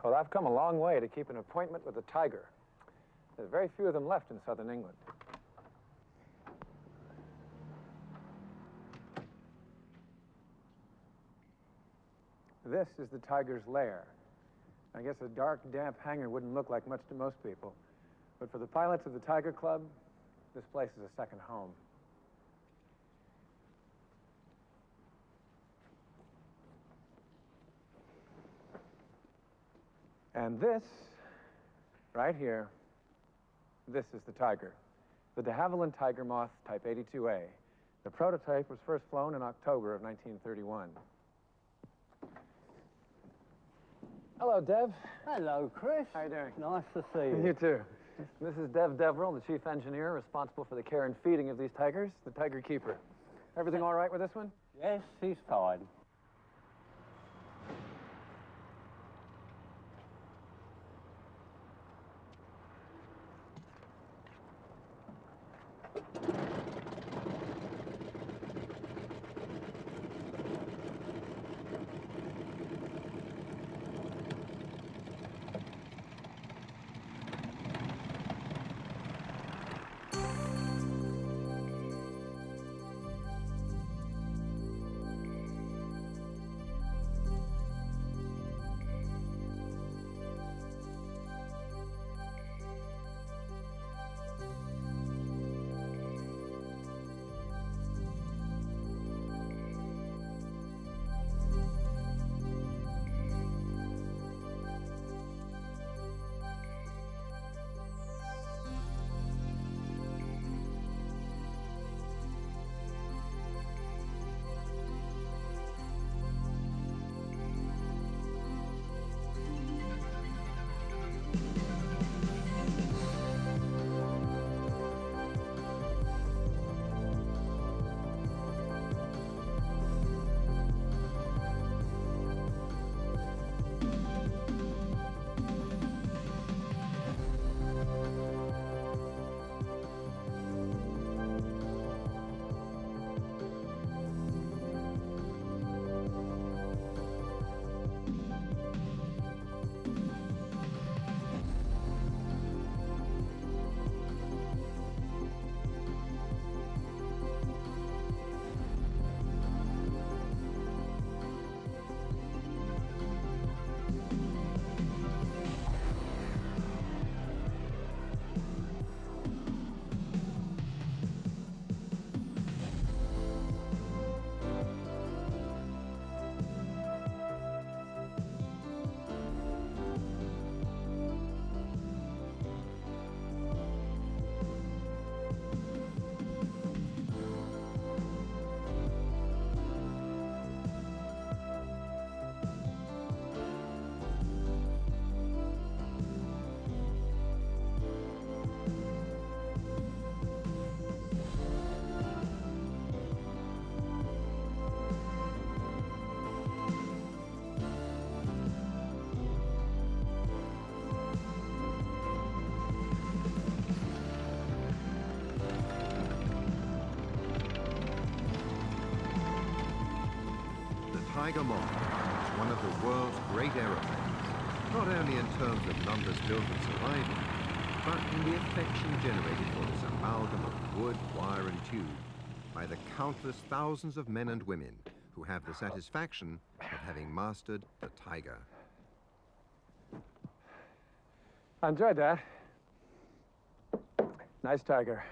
Well, I've come a long way to keep an appointment with a tiger. There's very few of them left in southern England. This is the tiger's lair. I guess a dark, damp hangar wouldn't look like much to most people. But for the pilots of the Tiger Club, this place is a second home. And this, right here, this is the Tiger, the de Havilland Tiger Moth Type 82A. The prototype was first flown in October of 1931. Hello, Dev. Hello, Chris. How you doing? Nice to see you. You too. This is Dev Deverill, the chief engineer responsible for the care and feeding of these tigers, the Tiger Keeper. Everything all right with this one? Yes, he's fine. Tiger Moth is one of the world's great aeroplanes, not only in terms of numbers built and surviving, but in the affection generated for this amalgam of wood, wire and tube by the countless thousands of men and women who have the satisfaction of having mastered the Tiger. I enjoyed that. Nice Tiger.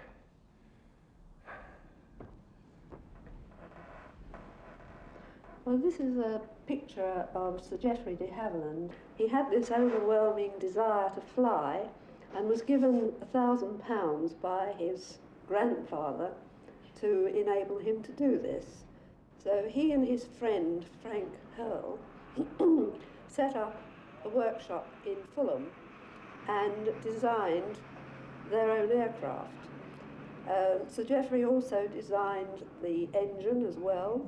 Well, this is a picture of Sir Geoffrey de Havilland. He had this overwhelming desire to fly and was given £1,000 by his grandfather to enable him to do this. So he and his friend, Frank Hurl, set up a workshop in Fulham and designed their own aircraft. Sir Geoffrey also designed the engine as well.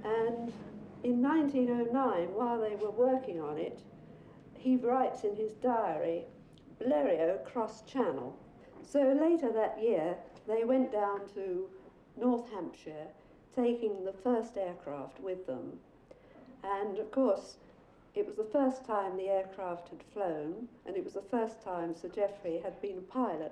And in 1909, while they were working on it, he writes in his diary, Blériot crossed Channel. So later that year, they went down to North Hampshire, taking the first aircraft with them. And of course, It was the first time the aircraft had flown, and it was the first time Sir Geoffrey had been a pilot.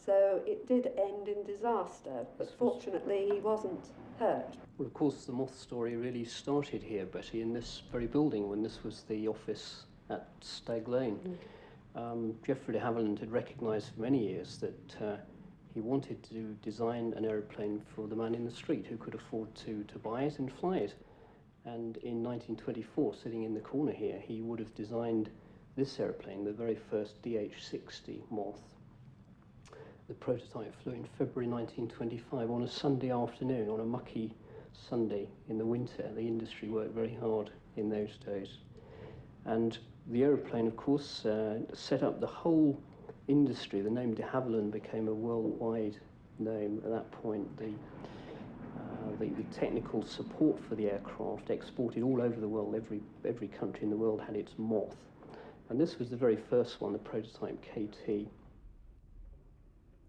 So it did end in disaster, but fortunately he wasn't hurt. Well, of course, the Moth story really started here, Betty, in this very building when this was the office at Stag Lane. Geoffrey de Havilland had recognised for many years that he wanted to design an aeroplane for the man in the street who could afford to buy it and fly it. And in 1924, sitting in the corner here, he would have designed this aeroplane, the very first DH-60 Moth. The prototype flew in February 1925 on a Sunday afternoon, on a mucky Sunday in the winter. The industry worked very hard in those days. And the aeroplane, of course, set up the whole industry. The name de Havilland became a worldwide name at that point. The technical support for the aircraft exported all over the world. Every country in the world had its Moth. And this was the very first one, the prototype KT.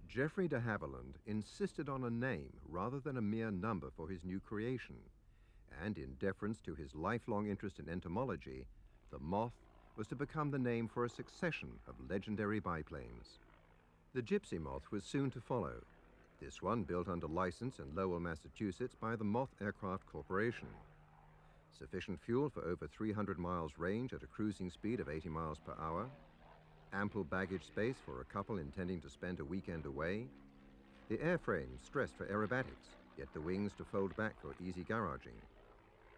Geoffrey de Havilland insisted on a name rather than a mere number for his new creation, and in deference to his lifelong interest in entomology, the Moth was to become the name for a succession of legendary biplanes. The Gypsy Moth was soon to follow, this one built under license in Lowell, Massachusetts by the Moth Aircraft Corporation. Sufficient fuel for over 300 miles range at a cruising speed of 80 miles per hour, ample baggage space for a couple intending to spend a weekend away, the airframe stressed for aerobatics, yet the wings to fold back for easy garaging,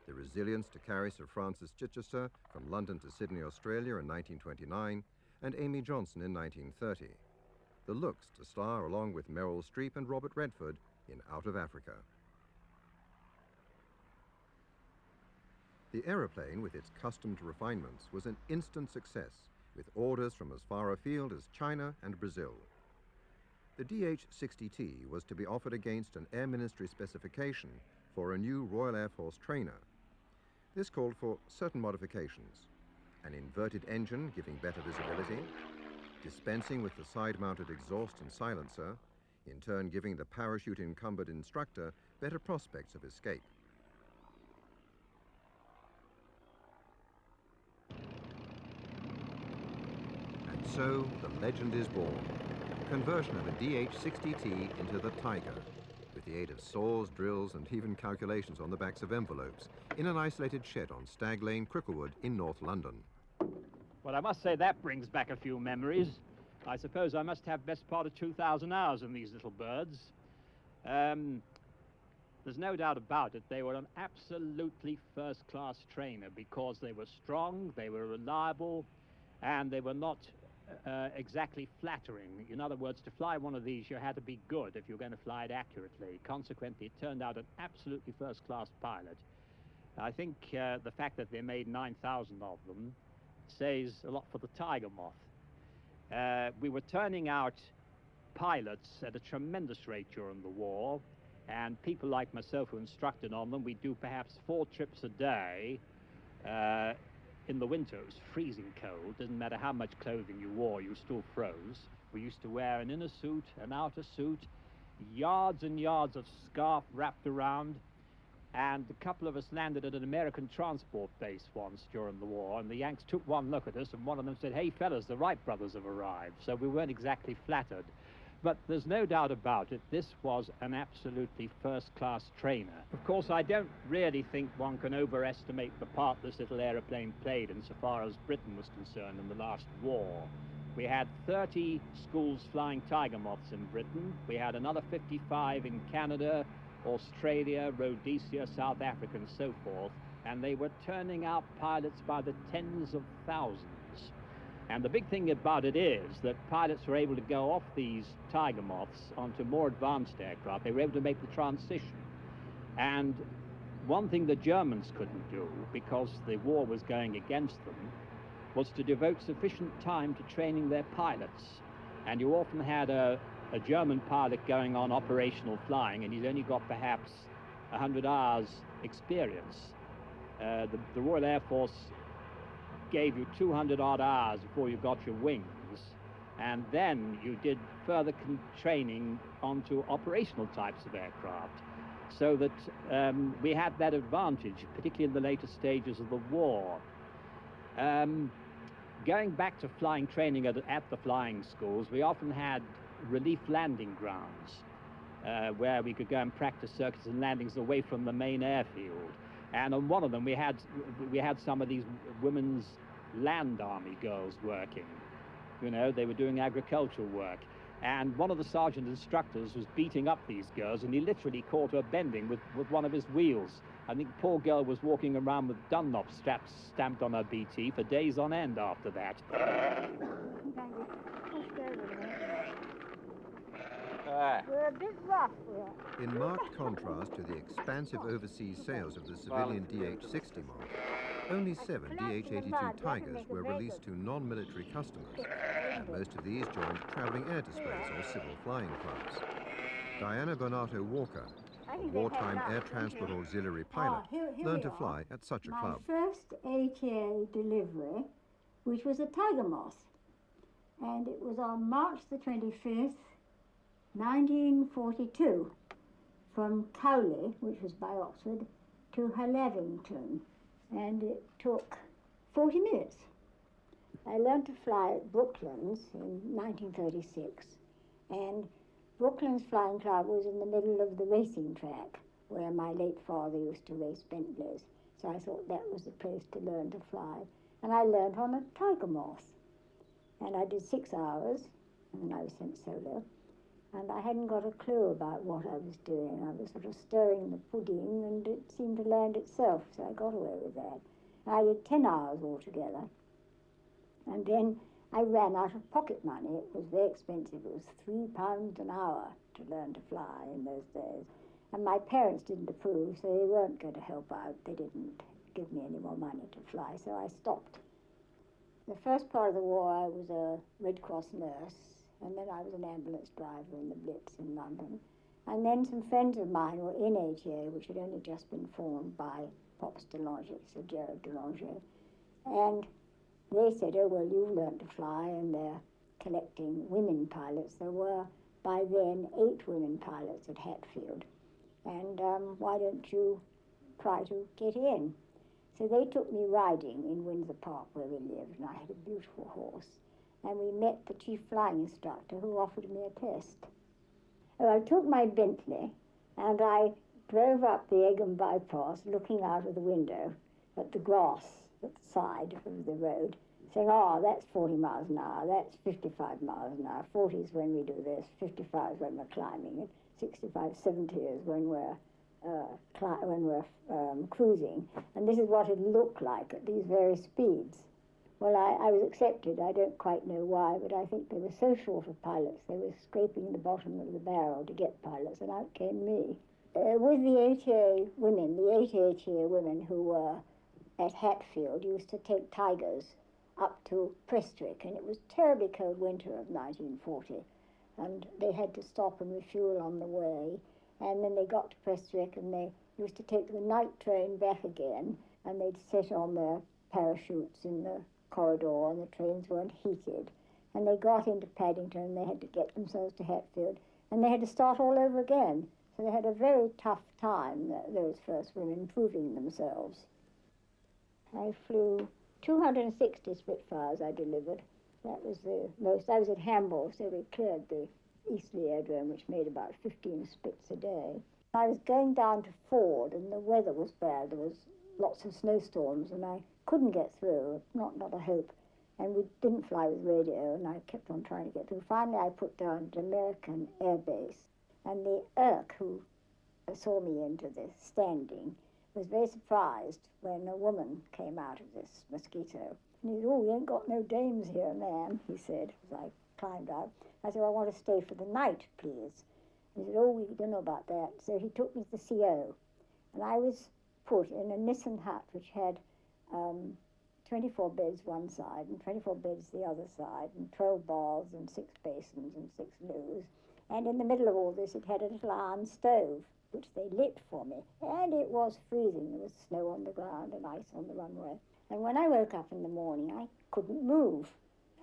the resilience to carry Sir Francis Chichester from London to Sydney, Australia in 1929, and Amy Johnson in 1930, the looks to star along with Meryl Streep and Robert Redford in Out of Africa. The aeroplane, with its customed refinements, was an instant success, with orders from as far afield as China and Brazil. The DH-60T was to be offered against an Air Ministry specification for a new Royal Air Force trainer. This called for certain modifications: an inverted engine giving better visibility, dispensing with the side-mounted exhaust and silencer, in turn giving the parachute-encumbered instructor better prospects of escape. And so the legend is born. Conversion of a DH-60T into the Tiger, with the aid of saws, drills, and even calculations on the backs of envelopes, in an isolated shed on Stag Lane, Cricklewood, in North London. Well, I must say that brings back a few memories. I suppose I must have best part of 2,000 hours in these little birds. There's no doubt about it, they were an absolutely first-class trainer because they were strong, they were reliable, and they were not exactly flattering. In other words, to fly one of these, you had to be good if you were going to fly it accurately. Consequently, it turned out an absolutely first-class pilot. I think the fact that they made 9,000 of them says a lot for the Tiger Moth. We were turning out pilots at a tremendous rate during the war, and people like myself who instructed on them, we'd do perhaps 4 trips a day. In the winter, it was freezing cold. Didn't matter how much clothing you wore, you still froze. We used to wear an inner suit, an outer suit, yards and yards of scarf wrapped around. And a couple of us landed at an American transport base once during the war, and the Yanks took one look at us, and one of them said, "Hey, fellas, the Wright brothers have arrived." So we weren't exactly flattered. But there's no doubt about it, this was an absolutely first-class trainer. Of course, I don't really think one can overestimate the part this little aeroplane played insofar as Britain was concerned in the last war. We had 30 schools flying Tiger Moths in Britain. We had another 55 in Canada, Australia, Rhodesia, South Africa, and so forth. And they were turning out pilots by the tens of thousands. And the big thing about it is that pilots were able to go off these Tiger Moths onto more advanced aircraft. They were able to make the transition. And one thing the Germans couldn't do, because the war was going against them, was to devote sufficient time to training their pilots. And you often had a German pilot going on operational flying, and he's only got perhaps 100 hours experience. The Royal Air Force gave you 200-odd hours before you got your wings, and then you did further training onto operational types of aircraft, so that we had that advantage, particularly in the later stages of the war. Going back to flying training at the flying schools, we often had relief landing grounds where we could go and practice circuits and landings away from the main airfield. And on one of them, we had some of these women's land army girls working. You know, they were doing agricultural work. And one of the sergeant instructors was beating up these girls, and he literally caught her bending with one of his wheels. I think the poor girl was walking around with Dunlop straps stamped on her BT for days on end after that. We're a bit rough, In marked contrast to the expansive overseas sales of the civilian DH-60 Moth, only 7 DH-82 Tigers were released to non-military customers, and most of these joined travelling air displays or civil flying clubs. Diana Bonato Walker, a wartime air transport auxiliary pilot, learned to fly at such a club. My first ATA delivery, which was a Tiger Moth, and it was on March the 25th, 1942, from Cowley, which was by Oxford, to Halavington, and it took 40 minutes. I learned to fly at Brooklands in 1936, and Brooklands Flying Club was in the middle of the racing track where my late father used to race Bentleys, so I thought that was the place to learn to fly. And I learned on a Tiger Moth, and I did 6 hours, and then I was sent solo. And I hadn't got a clue about what I was doing. I was sort of stirring the pudding, and it seemed to land itself, so I got away with that. I did 10 hours altogether. And then I ran out of pocket money. It was very expensive. It was £3 an hour to learn to fly in those days. And my parents didn't approve, so they weren't going to help out. They didn't give me any more money to fly, so I stopped. The first part of the war, I was a Red Cross nurse, and then I was an ambulance driver in the Blitz in London. And then some friends of mine were in ATA, which had only just been formed by Pops Delanger, Sir Gerard Delanger. And they said, oh, well, you've learned to fly, and they're collecting women pilots. There were, by then, 8 women pilots at Hatfield. And why don't you try to get in? So they took me riding in Windsor Park, where we lived, and I had a beautiful horse. And we met the chief flying instructor, who offered me a test. So I took my Bentley, and I drove up the Egham bypass, looking out of the window at the grass at the side of the road, saying, oh, that's 40 miles an hour, that's 55 miles an hour, 40 is when we do this, 55 is when we're climbing, and 65, 70 is when we're cruising. And this is what it looked like at these various speeds. Well, I was accepted. I don't quite know why, but I think they were so short of pilots, they were scraping the bottom of the barrel to get pilots, and out came me. With the 8 ATA women who were at Hatfield used to take Tigers up to Prestwick, and it was terribly cold winter of 1940, and they had to stop and refuel on the way, and then they got to Prestwick, and they used to take the night train back again, and they'd sit on their parachutes in the corridor, and the trains weren't heated, and they got into Paddington, and they had to get themselves to Hatfield, and they had to start all over again. So they had a very tough time, those first women, proving themselves. I flew 260 Spitfires I delivered. That was the most. I was at Hamburg, so we cleared the Eastleigh Aerodrome, which made about 15 Spits a day. I was going down to Ford, and the weather was bad. There was lots of snowstorms, and I couldn't get through, not a hope. And we didn't fly with radio, and I kept on trying to get through. Finally, I put down at American Air Base, and the Irk, who saw me into this standing, was very surprised when a woman came out of this mosquito. And he said, oh, we ain't got no dames here, ma'am, he said, as I climbed out. I said, well, I want to stay for the night, please. He said, oh, we don't know about that. So he took me to the CO, and I was put in a Nissan hut which had 24 beds one side and 24 beds the other side, and 12 baths and 6 basins and 6 loos. And in the middle of all this, it had a little iron stove, which they lit for me. And it was freezing. There was snow on the ground and ice on the runway. And when I woke up in the morning, I couldn't move.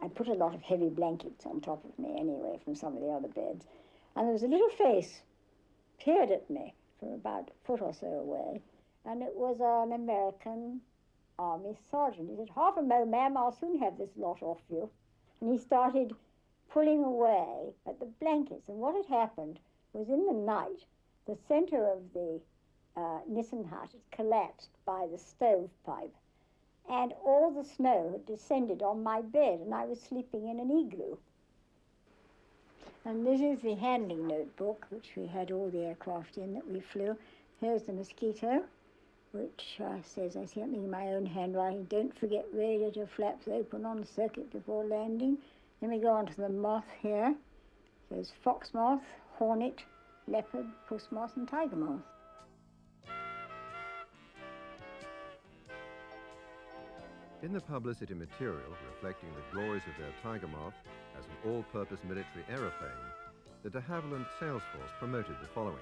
I put a lot of heavy blankets on top of me anyway from some of the other beds. And there was a little face peered at me from about a foot or so away. And it was an American army sergeant. He said, "Half a mo, ma'am, I'll soon have this lot off you." And he started pulling away at the blankets. And what had happened was in the night, the center of the Nissen hut had collapsed by the stovepipe, and all the snow had descended on my bed, and I was sleeping in an igloo. And this is the handling notebook, which we had all the aircraft in that we flew. Here's the Mosquito, which says, I see something in my own handwriting, "Don't forget radiator flaps open on circuit before landing." Then we go on to the Moth here. There's fox moth, hornet, leopard, puss moth, and tiger moth. In the publicity material reflecting the glories of their Tiger Moth as an all-purpose military aeroplane, the de Havilland sales force promoted the following.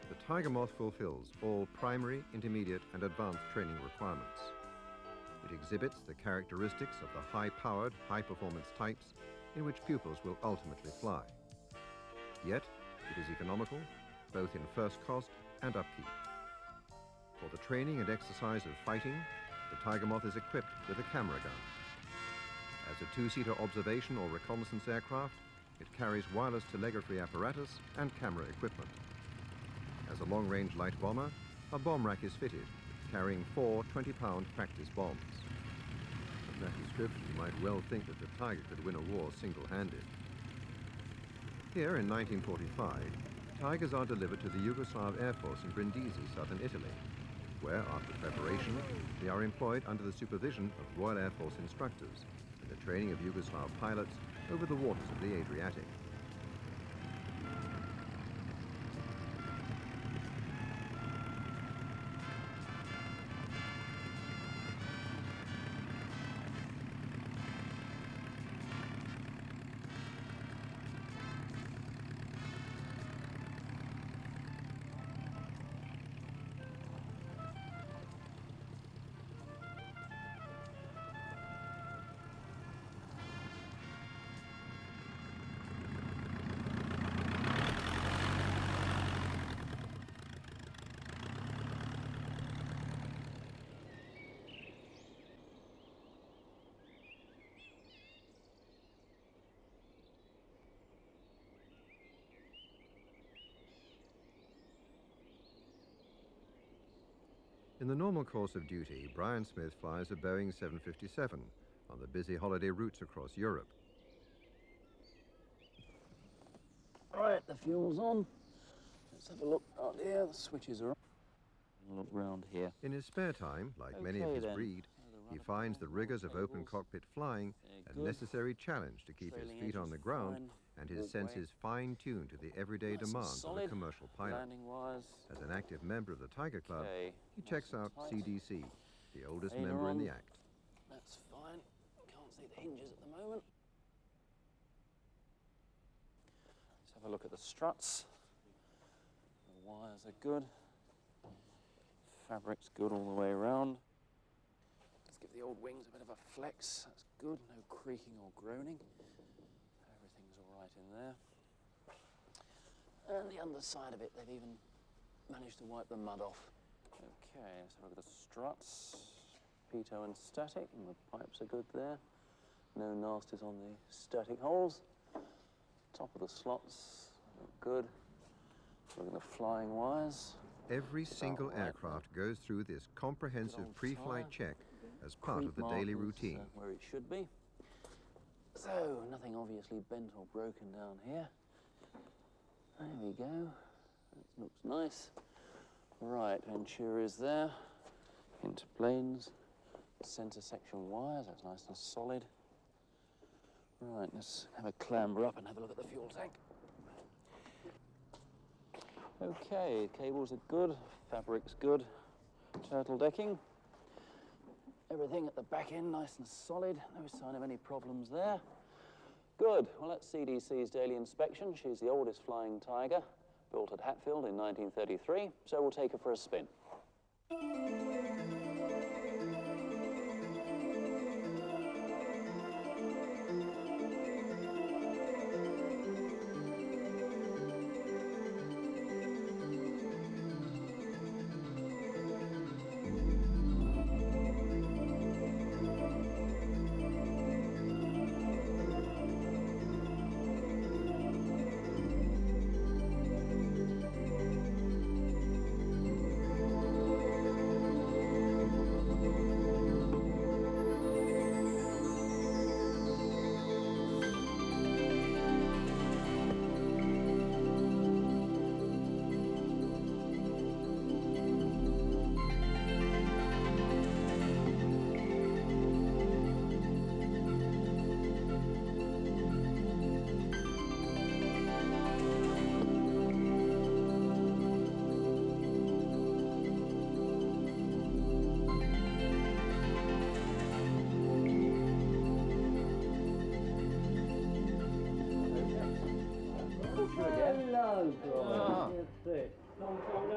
The Tiger Moth fulfills all primary, intermediate, and advanced training requirements. It exhibits the characteristics of the high-powered, high-performance types in which pupils will ultimately fly. Yet, it is economical, both in first cost and upkeep. For the training and exercise of fighting, the Tiger Moth is equipped with a camera gun. As a two-seater observation or reconnaissance aircraft, it carries wireless telegraphy apparatus and camera equipment. As a long-range light bomber, a bomb rack is fitted, carrying 4 20-pound practice bombs. From that description, you might well think that the Tiger could win a war single-handed. Here in 1945, Tigers are delivered to the Yugoslav Air Force in Brindisi, southern Italy, where, after preparation, they are employed under the supervision of Royal Air Force instructors in the training of Yugoslav pilots over the waters of the Adriatic. In the normal course of duty, Brian Smith flies a Boeing 757 on the busy holiday routes across Europe. Right, the fuel's on. Let's have a look out here. The switches are on. Look round here. In his spare time, like many of his breed, he finds the rigors of open cockpit flying a necessary challenge to keep his feet on the ground and his senses fine-tuned to the everyday demands of a commercial pilot. As an active member of the Tiger Club, he checks out CDC, the oldest member in the act. That's fine. Can't see the hinges at the moment. Let's have a look at the struts. The wires are good. Fabric's good all the way around. Let's give the old wings a bit of a flex. That's good. No creaking or groaning. Everything's all right in there. And the underside of it, they've even managed to wipe the mud off. Okay, let's have a look at the struts. Pitot and static, and the pipes are good there. No nasties on the static holes. Top of the slots look good. Look at the flying wires. Every single aircraft goes through this comprehensive pre-flight check as part of the daily routine. Where it should be. So, nothing obviously bent or broken down here. There we go. That looks nice. Right, Ventura is there. Into planes. Center section wires, that's nice and solid. Right, let's have a clamber up and have a look at the fuel tank. Okay, cables are good, fabric's good, turtle decking. Everything at the back end nice and solid, no sign of any problems there. Good, well that's CDC's daily inspection. She's the oldest flying Tiger, built at Hatfield in 1933, so we'll take her for a spin. Hello, Brian. That's it.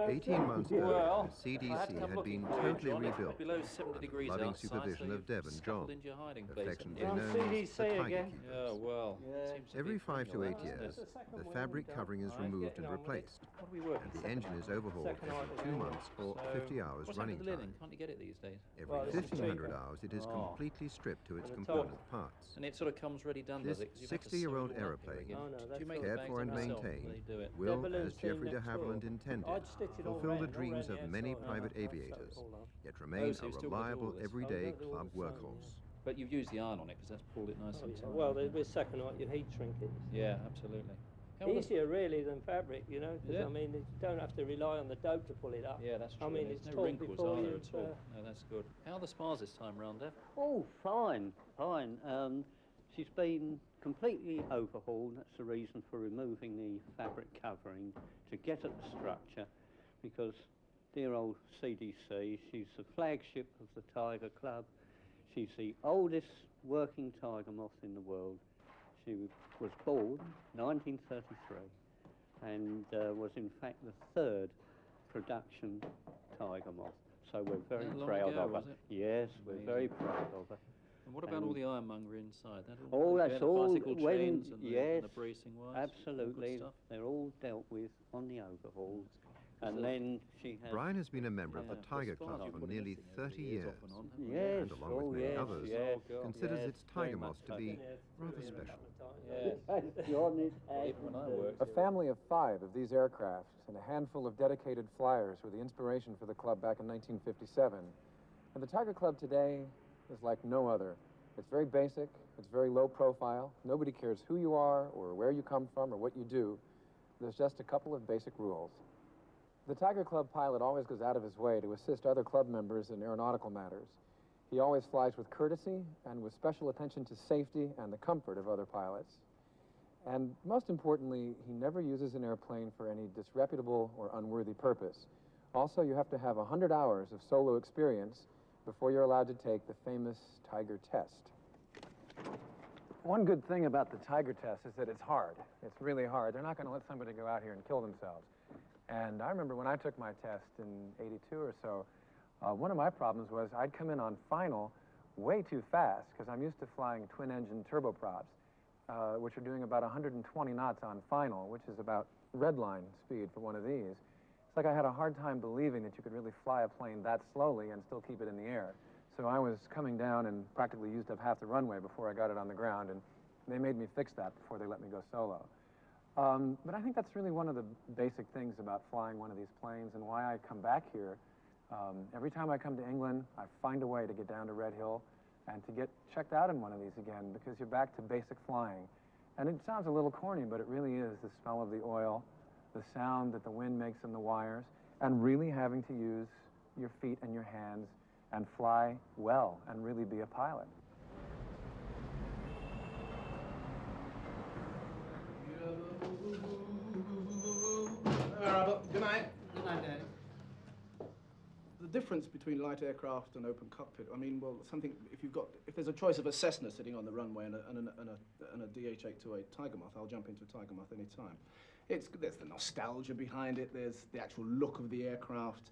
18 months Well, earlier, the I had to CDC come had looking been for you, totally John. It's rebuilt below 70 under the degrees loving outside, supervision so of Devon you've John, scuttled into your hiding place, affectionately haven't known as the CDC Tiger again. Keepers. Yeah, well, Yeah. seems to Every be 5 to doing 8 well, doesn't years, it? the fabric covering is removed and replaced, What are we working? and the engine is overhauled every 2 months or 50 hours What's running happened to time. linen? Can't you get it these days? Every Well, this is 1,500 cheaper. hours, it is completely stripped to its And the component top. parts. And it sort of comes ready done, This does it? 'Cause you've had to sew 60-year-old it all up here aeroplane, again. Oh, no, Do that's you make all. the cared bags for and up yourself, or maintained, they do it? will, Balloon as team Geoffrey de next door. Havilland intended, I'd stitch it all fulfill the round, dreams all of round the many outside. private I'd sew it aviators, all up. yet Oh, remain so a you've still got to do all reliable, this. everyday I've got all club the same, workhorse. But you've used the iron on it because that's pulled it nice Oh, and yeah. tight. Well, hasn't it? with second-night, you heat shrink it. Yeah, absolutely. How are the- Easier, really, than fabric, you know, because, Yeah. I mean, you don't have to rely on the dope to pull it up. Yeah, that's true. I mean, There's it's no taut wrinkles, before are there, you've, at all? No, that's good. How are the spas this time round, Dev? Oh, fine, fine. She's been completely overhauled. That's the reason for removing the fabric covering to get at the structure, because dear old CDC, she's the flagship of the Tiger Club. She's the oldest working tiger moth in the world. She was born 1933 and was in fact the third production tiger moth. So we're very That long proud ago, of her. was it? Yes, we're Amazing. very proud of her. And what about all the ironmonger inside? That Oh, that's the all bicycle chains and yes, the bracing wires? absolutely. All good stuff? They're all dealt with on the overhaul. And then she has... Brian has been a member of the Yeah, Tiger spas Club you've for put nearly everything over 30 the years years, off and on, haven't you? Yes, and along with oh, many yes, others, yes, considers yes, its very tiger much moth to so. be Yeah, rather through it a special. couple of times. Yes. John is Even when I worked. A family of 5 of these aircraft and a handful of dedicated flyers were the inspiration for the club back in 1957. And the Tiger Club today is like no other. It's very basic, it's very low profile. Nobody cares who you are or where you come from or what you do. There's just a couple of basic rules. The Tiger Club pilot always goes out of his way to assist other club members in aeronautical matters. He always flies with courtesy and with special attention to safety and the comfort of other pilots. And most importantly, he never uses an airplane for any disreputable or unworthy purpose. Also, you have to have 100 hours of solo experience before you're allowed to take the famous Tiger test. One good thing about the Tiger test is that it's hard. It's really hard. They're not going to let somebody go out here and kill themselves. And I remember when I took my test in '82 or so, one of my problems was I'd come in on final way too fast because I'm used to flying twin-engine turboprops, which are doing about 120 knots on final, which is about redline speed for one of these. It's like I had a hard time believing that you could really fly a plane that slowly and still keep it in the air. So I was coming down and practically used up half the runway before I got it on the ground, and they made me fix that before they let me go solo. But I think that's really one of the basic things about flying one of these planes and why I come back here. Every time I come to England, I find a way to get down to Red Hill and to get checked out in one of these again, because you're back to basic flying. And it sounds a little corny, but it really is the smell of the oil, the sound that the wind makes in the wires, and really having to use your feet and your hands and fly well and really be a pilot. Good night. Good night, Dad. The difference between light aircraft and open cockpit, I mean, well, something, if there's a choice of a Cessna sitting on the runway and a DH-828 Tiger Moth, I'll jump into a Tiger Moth any time. There's the nostalgia behind it, there's the actual look of the aircraft,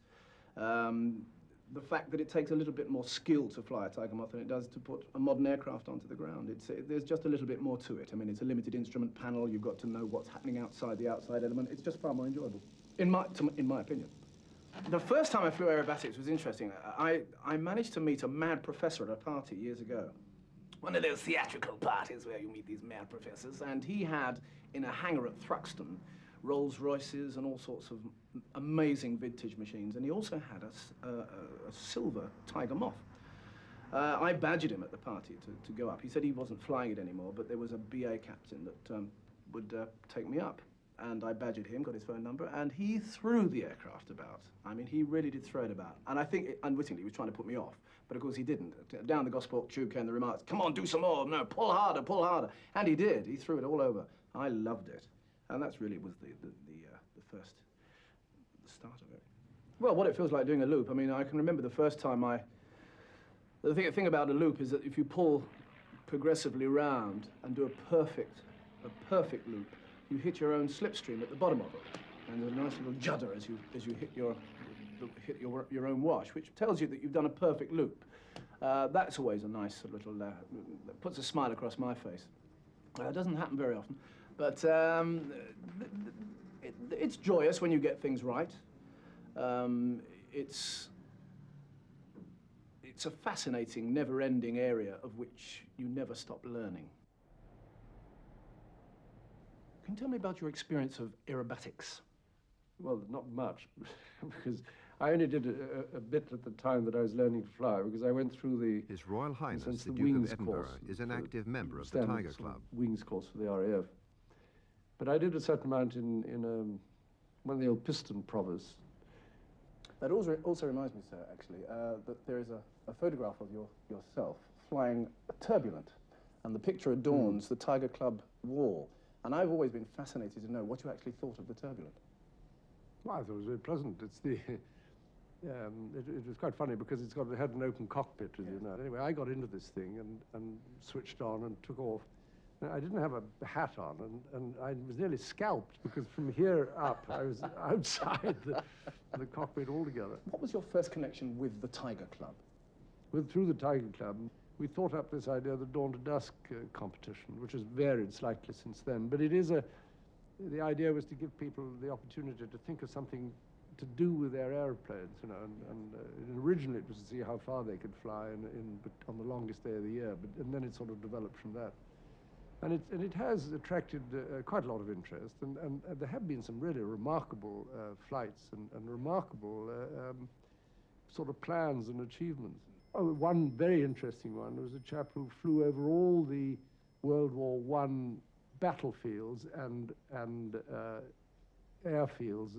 the fact that it takes a little bit more skill to fly a Tiger Moth than it does to put a modern aircraft onto the ground. There's just a little bit more to it. I mean, it's a limited instrument panel, you've got to know what's happening outside the outside element. It's just far more enjoyable, in my opinion. The first time I flew aerobatics was interesting. I managed to meet a mad professor at a party years ago. One of those theatrical parties where you meet these mad professors, and he had, in a hangar at Thruxton, Rolls Royces and all sorts of amazing vintage machines, and he also had a silver Tiger Moth. I badgered him at the party to go up. He said he wasn't flying it anymore, but there was a BA captain that would take me up. And I badgered him, got his phone number, and he threw the aircraft about. I mean, he really did throw it about. And I think, unwittingly, he was trying to put me off. But of course he didn't. Down the Gosport tube came the remarks, "Come on, do some more, no, pull harder, pull harder." And he did, he threw it all over. I loved it. And that's really was the start of it. Well, what it feels like doing a loop, I mean, I can remember the first time the thing about a loop is that if you pull progressively round and do a perfect loop, you hit your own slipstream at the bottom of it, and there's a nice little judder as you hit your own wash, which tells you that you've done a perfect loop. That's always a nice little that puts a smile across my face. It doesn't happen very often, but it's joyous when you get things right. It's a fascinating, never-ending area of which you never stop learning. Can you tell me about your experience of aerobatics? Well, not much, because I only did a bit at the time that I was learning to fly, because I went through the... His Royal Highness, the Duke wings of Edinburgh, course, is an active member of the standard Tiger sort Club. of wings course for the RAF. But I did a certain amount in one of the old piston provers. That also reminds me, sir, actually, that there is a photograph of yourself flying turbulent, and the picture adorns the Tiger Club wall. And I've always been fascinated to know what you actually thought of the turbulent. Well, I thought it was very pleasant. It's the... it was quite funny because it had an open cockpit, as you know. Anyway, I got into this thing and switched on and took off. Now, I didn't have a hat on, and I was nearly scalped because from here up, I was outside the cockpit altogether. What was your first connection with the Tiger Club? Through the Tiger Club, we thought up this idea of the Dawn to Dusk competition, which has varied slightly since then. But it is the idea was to give people the opportunity to think of something to do with their airplanes, you know, and originally it was to see how far they could fly on the longest day of the year, and then it sort of developed from that. And it has attracted quite a lot of interest, and there have been some really remarkable flights and remarkable sort of plans and achievements. Oh, one very interesting one was a chap who flew over all the World War I battlefields and airfields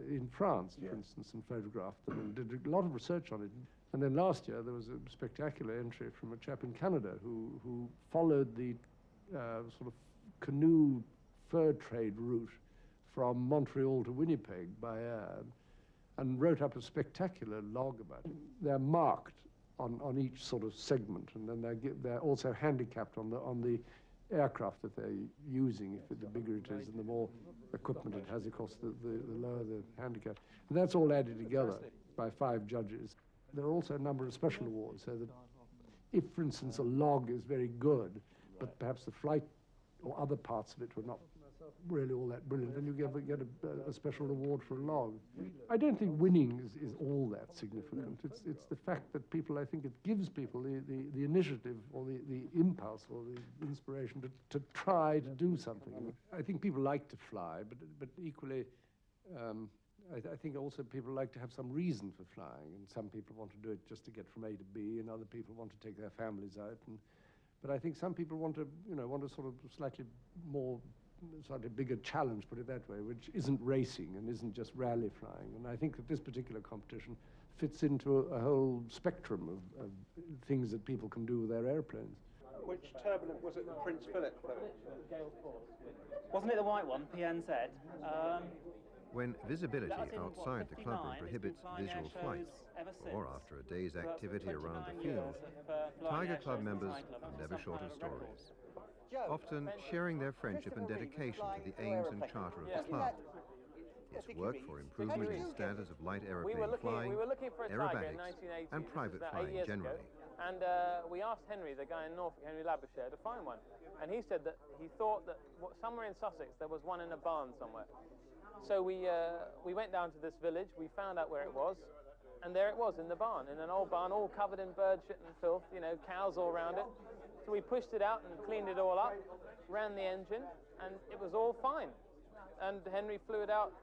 in France, for instance, and photographed them and did a lot of research on it. And then last year there was a spectacular entry from a chap in Canada who followed the sort of canoe fur trade route from Montreal to Winnipeg by air and wrote up a spectacular log about it. They're marked on each sort of segment, and then they're also handicapped on the aircraft that they're using. If the bigger it is and the more equipment it has, of course, the lower the handicap. And that's all added together by 5 judges. There are also a number of special awards, so that if, for instance, a log is very good, but perhaps the flight or other parts of it were not really all that brilliant, then you get a special reward for a log. I don't think winning is all that significant. It's the fact that people, I think it gives people the initiative or the impulse or the inspiration to try to do something. I think people like to fly, but equally, I think also people like to have some reason for flying, and some people want to do it just to get from A to B, and other people want to take their families out. But I think some people want to sort of slightly bigger challenge, put it that way, which isn't racing and isn't just rally flying. And I think that this particular competition fits into a whole spectrum of things that people can do with their airplanes. Which turbulent was it that Prince Philip flew? Wasn't it the white one, PNZ? When visibility outside the clubroom prohibits visual flight, or after a day's activity around the field, Tiger Club members are never short of stories, often sharing their friendship and dedication to the aims and charter of the club. Its work for improvement in standards of light aeroplane flying, aerobatics, and private flying generally. And we asked Henry, the guy in Norfolk, Henry Labouchere, to find one. And he said that he thought that somewhere in Sussex there was one in a barn somewhere. So we went down to this village, we found out where it was, and there it was in the barn, in an old barn, all covered in bird shit and filth, you know, cows all around it. So we pushed it out and cleaned it all up, ran the engine, and it was all fine. And Henry flew it out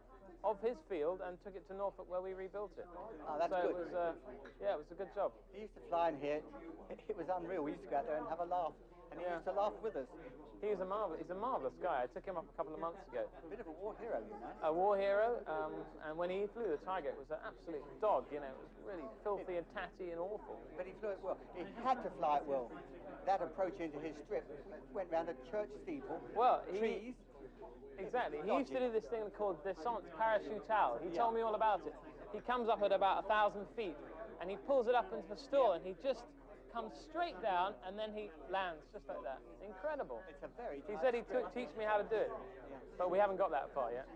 of his field and took it to Norfolk where we rebuilt it. Oh, that's so good. It was, yeah, it was a good job. He used to fly in here. It was unreal. We used to go out there and have a laugh, and he used to laugh with us. He's a marvelous guy. I took him up a couple of months ago. A bit of a war hero, you know. A war hero, and when he flew the Tiger, it was an absolute dog, you know. It was really filthy and tatty and awful. But he flew it well. He had to fly it well. That approach into his strip went round a church steeple, trees. Exactly. He used to do this thing called descente parachutale. He told me all about it. He comes up at about 1,000 feet, and he pulls it up into the stall, and he just comes straight down, and then he lands just like that. It's incredible. It's a very He said he'd teach me how to do it, but we haven't got that far yet.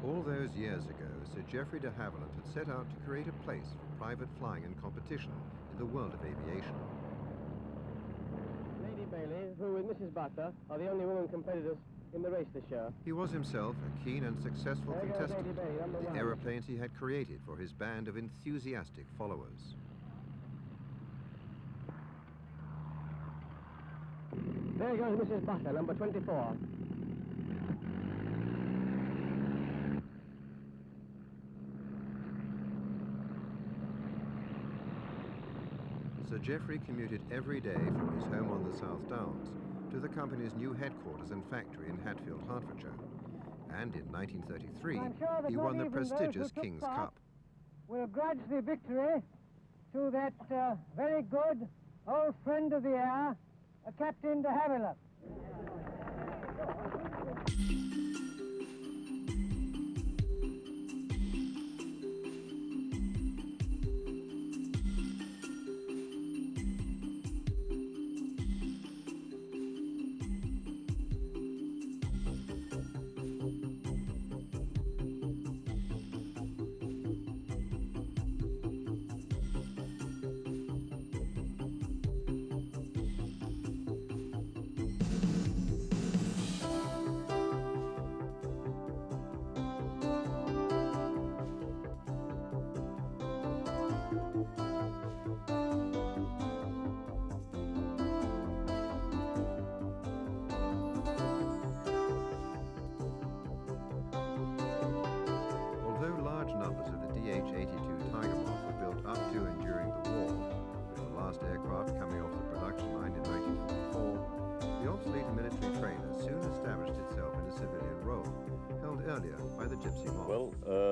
All those years ago, Sir Geoffrey de Havilland had set out to create a place for private flying and competition in the world of aviation. Lady Bailey, who with Mrs. Butler are the only women competitors in the race this year. He was himself a keen and successful contestant in the aeroplanes he had created for his band of enthusiastic followers. There goes Mrs. Butler, number 24. Sir Geoffrey commuted every day from his home on the South Downs to the company's new headquarters and factory in Hatfield, Hertfordshire. And in 1933, he won the prestigious King's Cup. We'll grudge the victory to that very good old friend of the air, Captain de Havilland.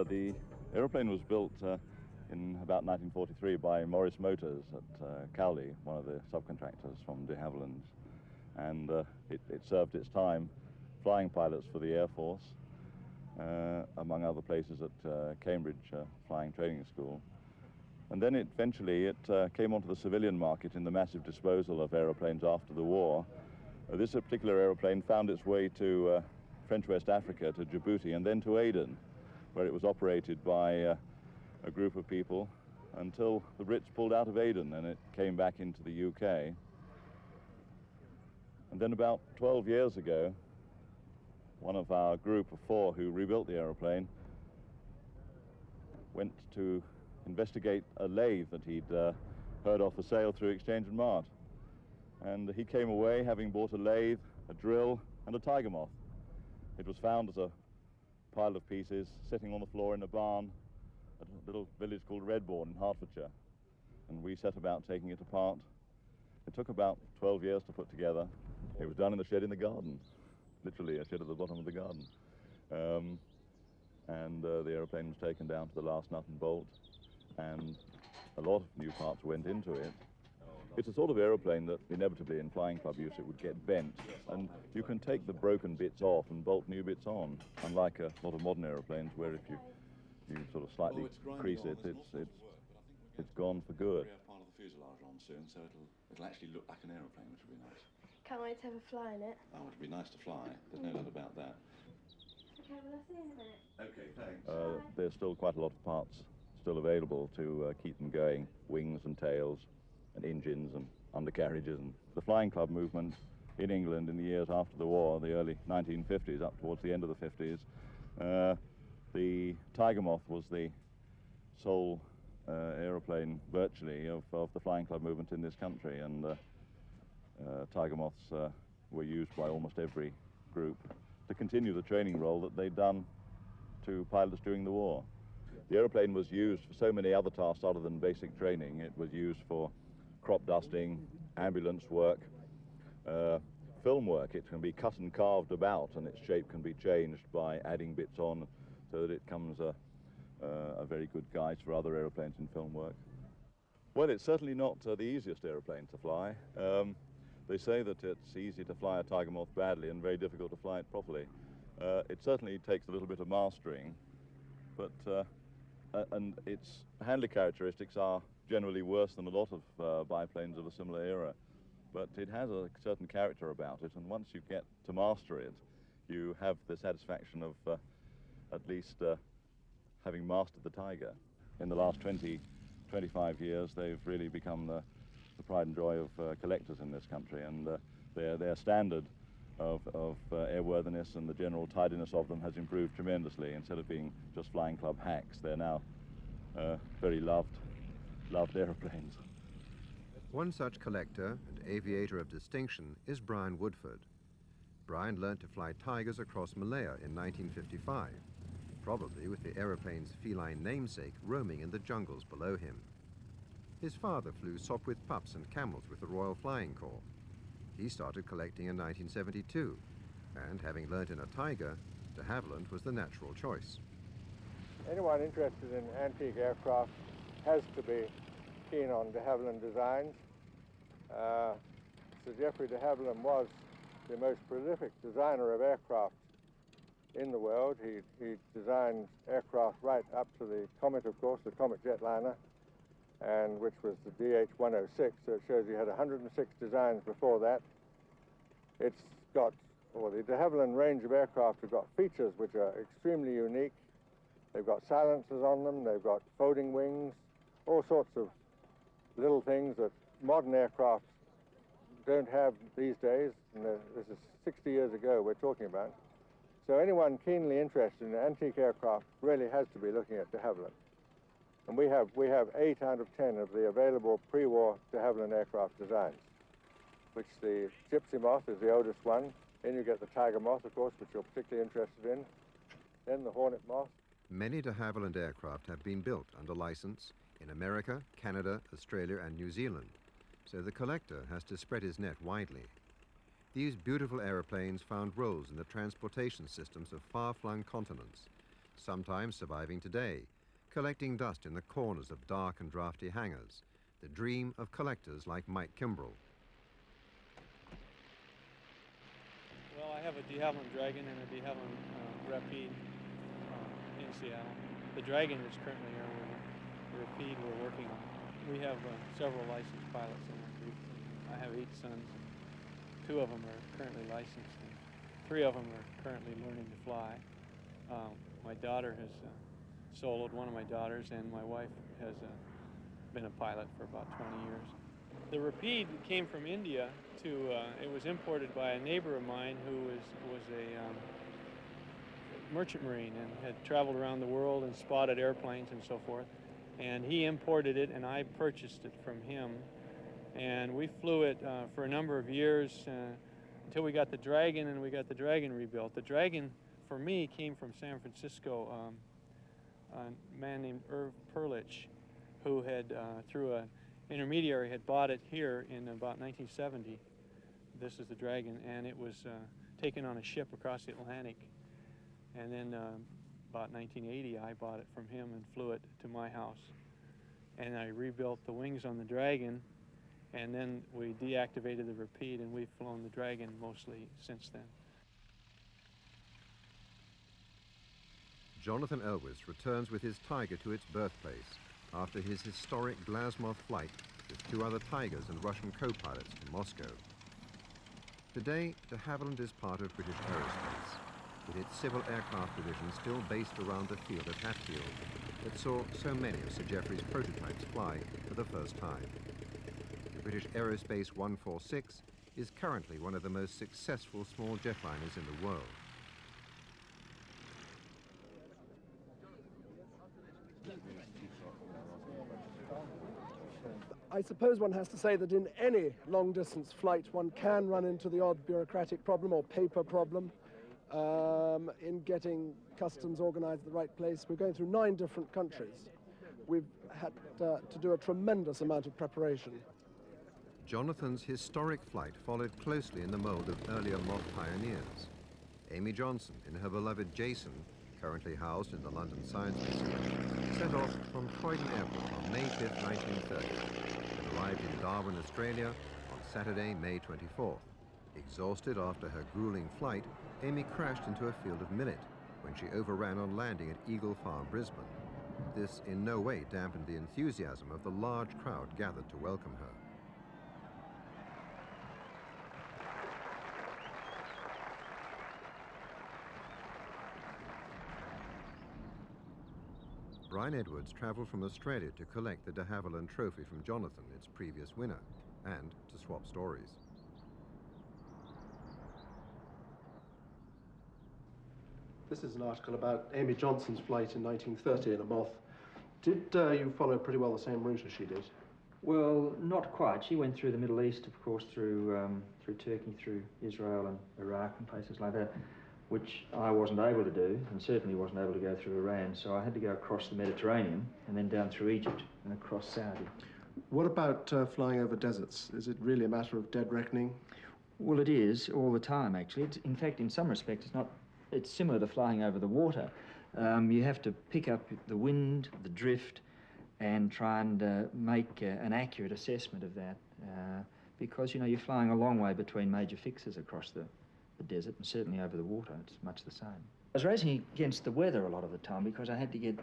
The aeroplane was built in about 1943 by Morris Motors at Cowley, one of the subcontractors from de Havilland's, and it served its time flying pilots for the Air Force, among other places at Cambridge Flying Training School. And then eventually it came onto the civilian market in the massive disposal of aeroplanes after the war. This particular aeroplane found its way to French West Africa, to Djibouti, and then to Aden, where it was operated by a group of people until the Brits pulled out of Aden and it came back into the UK. And then about 12 years ago, one of our group of 4 who rebuilt the aeroplane went to investigate a lathe that he'd heard of for sale through Exchange and Mart. And he came away having bought a lathe, a drill, and a tiger moth. It was found as a pile of pieces sitting on the floor in a barn at a little village called Redbourne in Hertfordshire. And we set about taking it apart. It took about 12 years to put together. It was done in a shed in the garden, literally a shed at the bottom of the garden. The aeroplane was taken down to the last nut and bolt, and a lot of new parts went into it. It's a sort of aeroplane that inevitably in flying club use it would get bent, and you can take the broken bits off and bolt new bits on, unlike a lot of modern aeroplanes where if you sort of slightly crease it, it's gone for good. We have part of the fuselage on soon, so it'll actually look like an aeroplane, which will be nice. Can't wait to have a fly in it. Oh, it'll be nice to fly. There's no doubt about that. Okay, well, I'll see you in a minute. Okay, thanks. There's still quite a lot of parts still available to keep them going, wings and tails, and engines and undercarriages. And the flying club movement in England in the years after the war, the early 1950s up towards the end of the 50s, the Tiger Moth was the sole aeroplane virtually of the flying club movement in this country, and Tiger Moths were used by almost every group to continue the training role that they'd done to pilots during the war. The aeroplane was used for so many other tasks other than basic training. It was used for crop dusting, ambulance work, film work. It can be cut and carved about, and its shape can be changed by adding bits on so that it becomes a very good guide for other aeroplanes in film work. Well, it's certainly not the easiest aeroplane to fly. They say that it's easy to fly a Tiger Moth badly and very difficult to fly it properly. It certainly takes a little bit of mastering, but and its handling characteristics are generally worse than a lot of biplanes of a similar era. But it has a certain character about it, and once you get to master it, you have the satisfaction of at least having mastered the Tiger. In the last 25 years, they've really become the pride and joy of collectors in this country, and their standard of airworthiness and the general tidiness of them has improved tremendously. Instead of being just flying club hacks, they're now very loved aeroplanes. One such collector and aviator of distinction is Brian Woodford. Brian learnt to fly Tigers across Malaya in 1955, probably with the aeroplane's feline namesake roaming in the jungles below him. His father flew Sopwith pups and camels with the Royal Flying Corps. He started collecting in 1972, and having learnt in a Tiger, de Havilland was the natural choice. Anyone interested in antique aircraft has to be keen on de Havilland designs. Sir Geoffrey de Havilland was the most prolific designer of aircraft in the world. He designed aircraft right up to the Comet, of course, the Comet jetliner, and which was the DH-106, so it shows he had 106 designs before that. It's got, or the de Havilland range of aircraft have got features which are extremely unique. They've got silencers on them, they've got folding wings, all sorts of little things that modern aircraft don't have these days, and this is 60 years ago we're talking about. So anyone keenly interested in antique aircraft really has to be looking at de Havilland. And we have 8 out of 10 of the available pre-war de Havilland aircraft designs, which the Gypsy Moth is the oldest one. Then you get the Tiger Moth, of course, which you're particularly interested in. Then the Hornet Moth. Many de Havilland aircraft have been built under license in America, Canada, Australia and New Zealand, so the collector has to spread his net widely. These beautiful aeroplanes found roles in the transportation systems of far-flung continents, sometimes surviving today, collecting dust in the corners of dark and drafty hangars, the dream of collectors like Mike Kimbrell. Well, I have a de Havilland Dragon and a de Havilland Rapide in Seattle. The Dragon is currently here. The Rapide we're working on. We have several licensed pilots in our group. I have 8 sons. 2 of them are currently licensed, and 3 of them are currently learning to fly. My daughter has soloed, one of my daughters, and my wife has been a pilot for about 20 years. The Rapide came from India it was imported by a neighbor of mine who was a merchant marine and had traveled around the world and spotted airplanes and so forth. And he imported it, and I purchased it from him. And we flew it for a number of years until we got the Dragon, and we got the Dragon rebuilt. The Dragon, for me, came from San Francisco. A man named Irv Perlich, who had, through an intermediary, had bought it here in about 1970. This is the Dragon, and it was taken on a ship across the Atlantic. And then about 1980, I bought it from him and flew it to my house. And I rebuilt the wings on the Dragon, and then we deactivated the Rapide, and we've flown the Dragon mostly since then. Jonathan Elwes returns with his Tiger to its birthplace after his historic Glasmoth flight with 2 other Tigers and Russian co-pilots to Moscow. Today, de Havilland is part of British Aerospace, with its civil aircraft division still based around the field at Hatfield that saw so many of Sir Geoffrey's prototypes fly for the first time. The British Aerospace 146 is currently one of the most successful small jetliners in the world. I suppose one has to say that in any long-distance flight one can run into the odd bureaucratic problem or paper problem in getting customs organised at the right place. We're going through 9 different countries. We've had to do a tremendous amount of preparation. Jonathan's historic flight followed closely in the mould of earlier Moth pioneers. Amy Johnson, in her beloved Jason, currently housed in the London Science Museum, set off from Croydon Airport on May 5, 1930, and arrived in Darwin, Australia on Saturday, May 24th. Exhausted after her grueling flight, Amy crashed into a field of millet when she overran on landing at Eagle Farm, Brisbane. This in no way dampened the enthusiasm of the large crowd gathered to welcome her. Brian Edwards travelled from Australia to collect the de Havilland Trophy from Jonathan, its previous winner, and to swap stories. This is an article about Amy Johnson's flight in 1930 in a Moth. Did you follow pretty well the same route as she did? Well, not quite. She went through the Middle East, of course, through Turkey, through Israel and Iraq and places like that, which I wasn't able to do, and certainly wasn't able to go through Iran. So I had to go across the Mediterranean and then down through Egypt and across Saudi. What about flying over deserts? Is it really a matter of dead reckoning? Well, it is all the time, actually. In fact, in some respects, it's similar to flying over the water. You have to pick up the wind, the drift, and try and make an accurate assessment of that, because, you know, you're flying a long way between major fixes across the desert, and certainly over the water, it's much the same. I was racing against the weather a lot of the time because I had to get,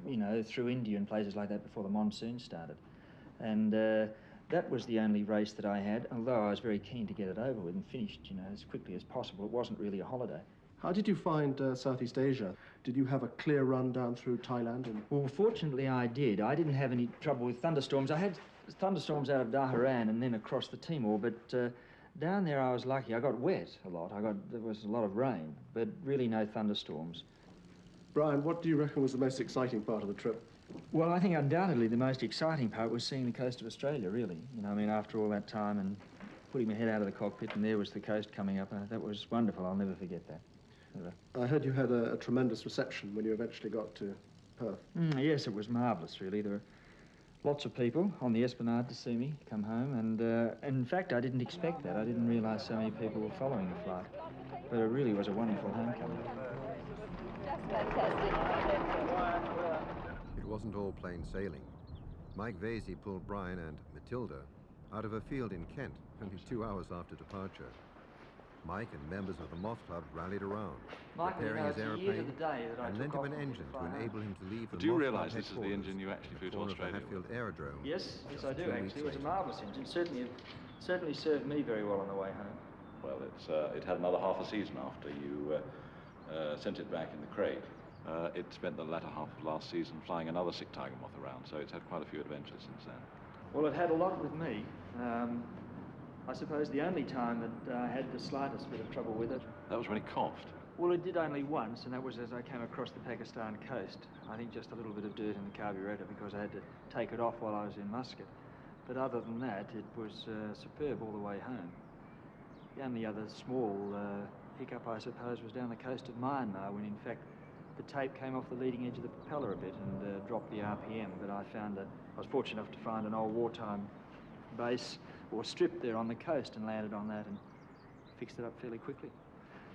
you know, through India and places like that before the monsoon started. And that was the only race that I had, although I was very keen to get it over with and finished, you know, as quickly as possible. It wasn't really a holiday. How did you find Southeast Asia? Did you have a clear run down through Thailand? Well, fortunately I did. I didn't have any trouble with thunderstorms. I had thunderstorms out of Dhahran and then across the Timor, but down there I was lucky. I got wet a lot. There was a lot of rain, but really no thunderstorms. Brian, what do you reckon was the most exciting part of the trip? Well, I think undoubtedly the most exciting part was seeing the coast of Australia, really. You know, I mean, after all that time and putting my head out of the cockpit and there was the coast coming up, that was wonderful. I'll never forget that. I heard you had a tremendous reception when you eventually got to Perth. Yes, it was marvellous, really. There were lots of people on the Esplanade to see me come home, and in fact, I didn't expect that. I didn't realise so many people were following the flight, but it really was a wonderful homecoming. It wasn't all plain sailing. Mike Vasey pulled Brian and Matilda out of a field in Kent only 2 hours after departure. Mike and members of the Moth Club rallied around, repairing his aeroplane, and lent him an engine to enable him to leave the Do you Moth realise Club this is the engine you actually flew to Australia with? Hatfield Aerodrome. Yes, I do actually. It was a marvellous engine. Certainly served me very well on the way home. Well, it had another half a season after you sent it back in the crate. It spent the latter half of last season flying another sick tiger moth around, so it's had quite a few adventures since then. Well, it had a lot with me. I suppose the only time that I had the slightest bit of trouble with it. That was when it coughed. Well, it did only once, and that was as I came across the Pakistan coast. I think just a little bit of dirt in the carburetor because I had to take it off while I was in Muscat. But other than that, it was superb all the way home. The only other small hiccup, I suppose, was down the coast of Myanmar when, in fact, the tape came off the leading edge of the propeller a bit and dropped the RPM. But I was fortunate enough to find an old wartime base or strip there on the coast and landed on that and fixed it up fairly quickly.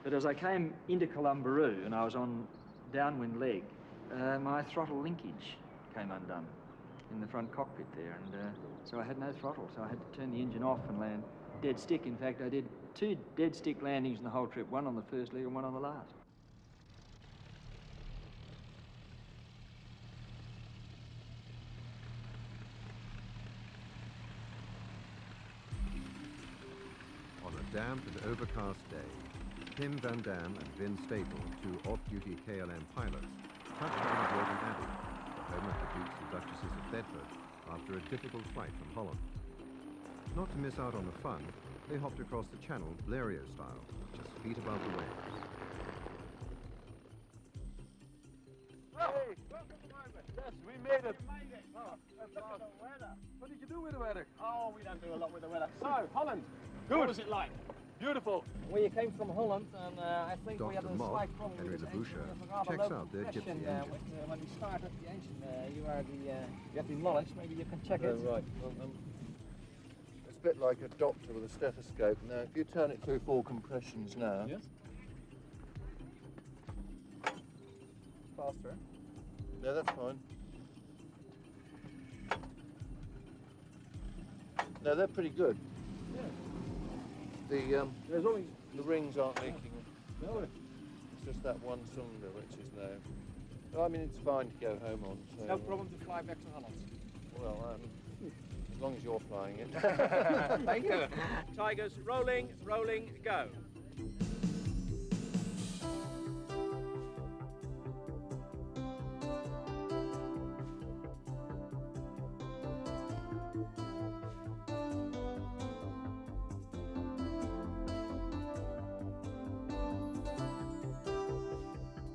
But as I came into Columbaroo and I was on downwind leg, my throttle linkage came undone in the front cockpit there, and so I had no throttle, so I had to turn the engine off and land dead stick. In fact, I did 2 dead stick landings in the whole trip, one on the first leg and one on the last. On a damp and overcast day, Tim Van Dam and Vin Staple, 2 off-duty KLM pilots, touched down at Wogan Abbey, the home of the Dukes and Duchesses of Bedford, after a difficult flight from Holland. Not to miss out on the fun, they hopped across the channel Blériot style, just feet above the waves. Hey, welcome to Margaret. Yes, we made it. Oh, look at the weather. What did you do with the weather? Oh, we don't do a lot with the weather. So, Holland. Good. What was it like? Beautiful. We came from Holland, and I think we had a Moth, slight problem Henry with the engine. Labouche, checks out their gypsy engine. When we started the engine, you have the knowledge. Maybe you can check it. Right. Well, it's a bit like a doctor with a stethoscope. Now, if you turn it through full compressions now. Yes. Faster. No, that's fine. No, they're pretty good. Yeah. The rings aren't leaking. No. It's just that one cylinder which is now I mean, it's fine to go home on. So, No problem to fly back to Holland. Well, as long as you're flying it. Thank you. Tigers, rolling, rolling, go.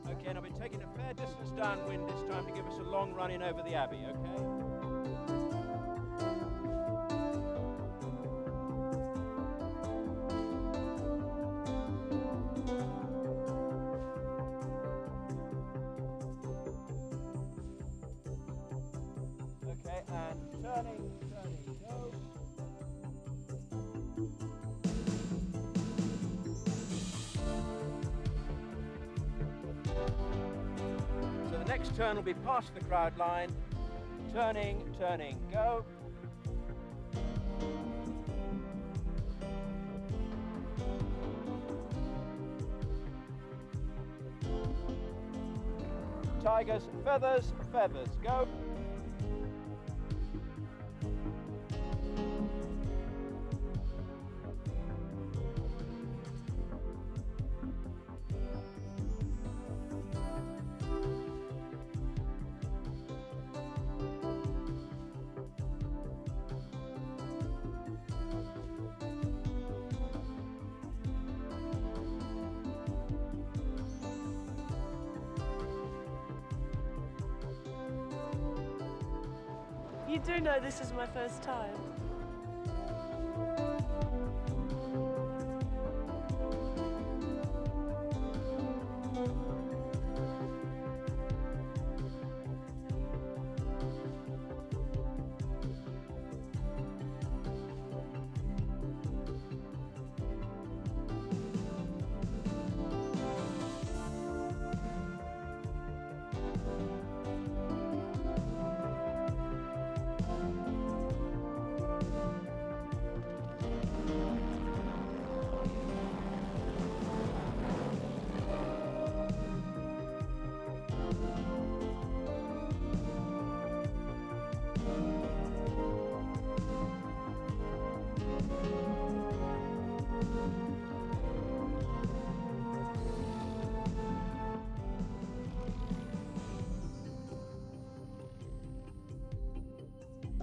Okay, and I've been taking a fair distance downwind this time to give us a long run in over the Abbey, okay? Okay, and turning, go. So the next turn will be past the crowd line. Turning, go. Tigers, feathers, go. You do know this is my first time.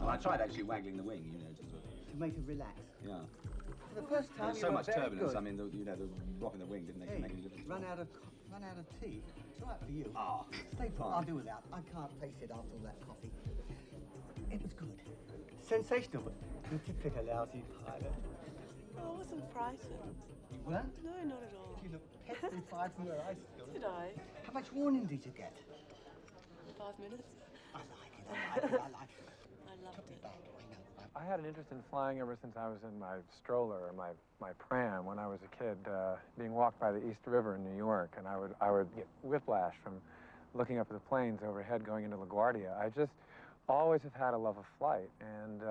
I tried actually waggling the wing, you know, to make it relax. Yeah. For the first time, There's so much turbulence. Good. I mean, the rocking the wing didn't actually make any difference. Run out of tea. It's all right for you. Ah, stay put. I'll do without. I can't face it after all that coffee. It was good. Sensational, but you're typical lousy pilot. Oh, I wasn't frightened. You weren't? No, not at all. You look petrified from where I stood. Did I? How much warning did you get? 5 minutes. I like it. I like it. I loved it. I had an interest in flying ever since I was in my stroller or my pram when I was a kid, being walked by the East River in New York, and I would get whiplash from looking up at the planes overhead going into LaGuardia. I just always have had a love of flight, and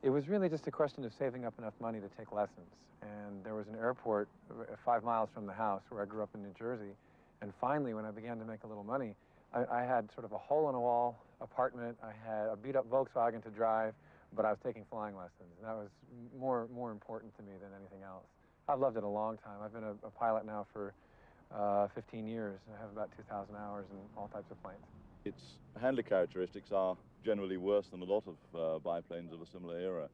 it was really just a question of saving up enough money to take lessons. And there was an airport 5 miles from the house where I grew up in New Jersey, and finally, when I began to make a little money, I had sort of a hole-in-the-wall apartment. I had a beat-up Volkswagen to drive, but I was taking flying lessons. And that was more important to me than anything else. I've loved it a long time. I've been a pilot now for 15 years. I have about 2,000 hours in all types of planes. Its handling characteristics are generally worse than a lot of biplanes of a similar era,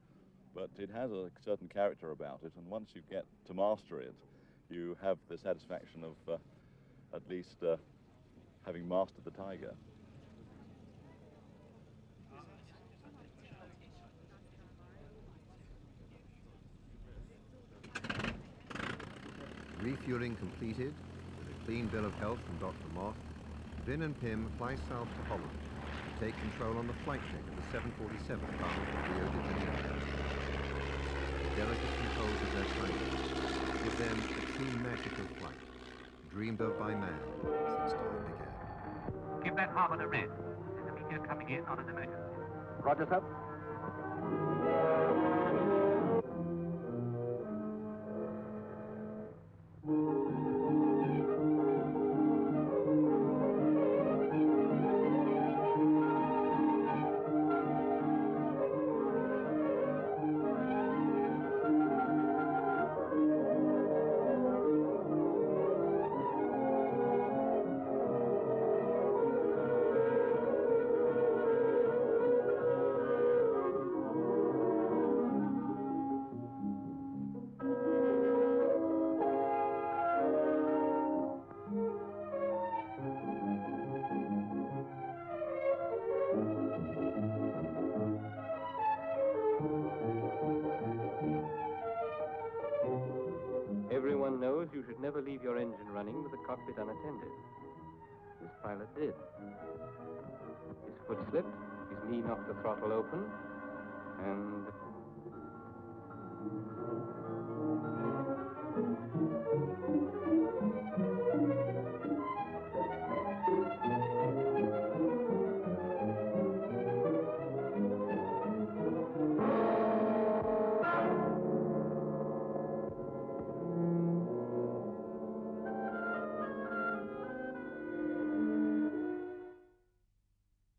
but it has a certain character about it, and once you get to master it, you have the satisfaction of at least having mastered the Tiger. Refueling completed, with a clean bill of health from Dr. Moth, Vin and Pim fly south to Holland to take control on the flight deck of the 747 bound for Rio de Janeiro. The delicate controls of their Tiger give them a true magical flight, dreamed of by man since time began. Give that harbour the red. There's a meteor coming in on an emergency. Roger, sir. never leave your engine running with the cockpit unattended. This pilot did. His foot slipped, his knee knocked the throttle open, and